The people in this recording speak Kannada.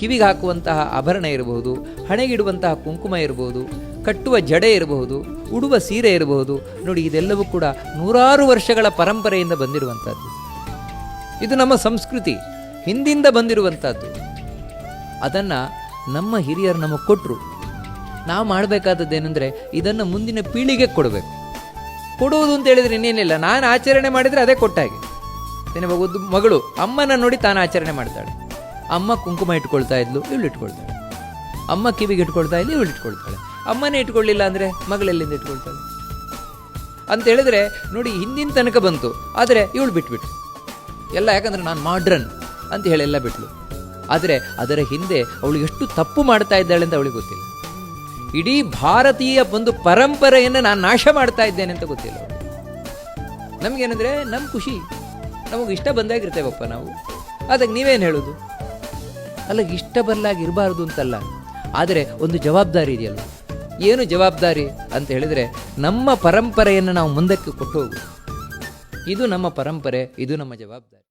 ಕಿವಿಗೆ ಹಾಕುವಂತಹ ಆಭರಣ ಇರಬಹುದು, ಹಣೆಗಿಡುವಂತಹ ಕುಂಕುಮ ಇರಬಹುದು, ಕಟ್ಟುವ ಜಡೆ ಇರಬಹುದು, ಉಡುವ ಸೀರೆ ಇರಬಹುದು. ನೋಡಿ, ಇದೆಲ್ಲವೂ ಕೂಡ ನೂರಾರು ವರ್ಷಗಳ ಪರಂಪರೆಯಿಂದ ಬಂದಿರುವಂಥದ್ದು. ಇದು ನಮ್ಮ ಸಂಸ್ಕೃತಿ, ಹಿಂದಿಂದ ಬಂದಿರುವಂಥದ್ದು. ಅದನ್ನು ನಮ್ಮ ಹಿರಿಯರು ನಮಗೆ ಕೊಟ್ಟರು. ನಾವು ಮಾಡಬೇಕಾದದ್ದೇನೆಂದರೆ ಇದನ್ನು ಮುಂದಿನ ಪೀಳಿಗೆ ಕೊಡಬೇಕು. ಕೊಡುವುದು ಅಂತ ಹೇಳಿದರೆ ಇನ್ನೇನಿಲ್ಲ, ನಾನು ಆಚರಣೆ ಮಾಡಿದರೆ ಅದೇ ಕೊಟ್ಟಾಗೆ. ಒಂದು ಮಗಳು ಅಮ್ಮನ ನೋಡಿ ತಾನು ಆಚರಣೆ ಮಾಡ್ತಾಳೆ. ಅಮ್ಮ ಕುಂಕುಮ ಇಟ್ಕೊಳ್ತಾ ಇದ್ಲು, ಇವಳು ಇಟ್ಕೊಳ್ತಾಳೆ. ಅಮ್ಮ ಕಿವಿಗೆ ಇಟ್ಕೊಳ್ತಾ ಇದ್ಲು, ಇವಳು ಇಟ್ಕೊಳ್ತಾಳೆ. ಅಮ್ಮನೇ ಇಟ್ಕೊಳ್ಳಿಲ್ಲ ಅಂದರೆ ಮಗಳೆಲ್ಲಿಂದ ಇಟ್ಕೊಳ್ತಾಳೆ ಅಂತ ಹೇಳಿದ್ರೆ ನೋಡಿ, ಹಿಂದಿನ ತನಕ ಬಂತು. ಆದರೆ ಇವಳು ಬಿಟ್ಬಿಟ್ಟು ಎಲ್ಲ, ಯಾಕಂದ್ರೆ ನಾನು ಮಾಡ್ರನ್ ಅಂತ ಹೇಳಿ ಎಲ್ಲ ಬಿಟ್ಲು. ಆದರೆ ಅದರ ಹಿಂದೆ ಅವಳು ಎಷ್ಟು ತಪ್ಪು ಮಾಡ್ತಾ ಇದ್ದಾಳೆ ಅಂತ ಅವಳಿಗೆ ಗೊತ್ತಿಲ್ಲ. ಇಡೀ ಭಾರತೀಯ ಒಂದು ಪರಂಪರೆಯನ್ನು ನಾನು ನಾಶ ಮಾಡ್ತಾ ಇದ್ದೇನೆ ಅಂತ ಗೊತ್ತಿಲ್ಲ ಅವಳು. ನಮಗೇನೆಂದರೆ ನಮ್ಮ ಖುಷಿ, ನಮಗೆ ಇಷ್ಟ ಬಂದಾಗಿರ್ತೇವಪ್ಪ ನಾವು. ಅದಕ್ಕೆ ನೀವೇನು ಹೇಳೋದು? ಅಲ್ಲ, ಇಷ್ಟ ಬರಲಾಗಿ ಇರಬಾರ್ದು ಅಂತಲ್ಲ, ಆದರೆ ಒಂದು ಜವಾಬ್ದಾರಿ ಇದೆಯಲ್ಲ. ಏನು ಜವಾಬ್ದಾರಿ ಅಂತ ಹೇಳಿದರೆ, ನಮ್ಮ ಪರಂಪರೆಯನ್ನು ನಾವು ಮುಂದಕ್ಕೆ ಕೊಟ್ಟು ಹೋಗುವುದು. ಇದು ನಮ್ಮ ಪರಂಪರೆ, ಇದು ನಮ್ಮ ಜವಾಬ್ದಾರಿ.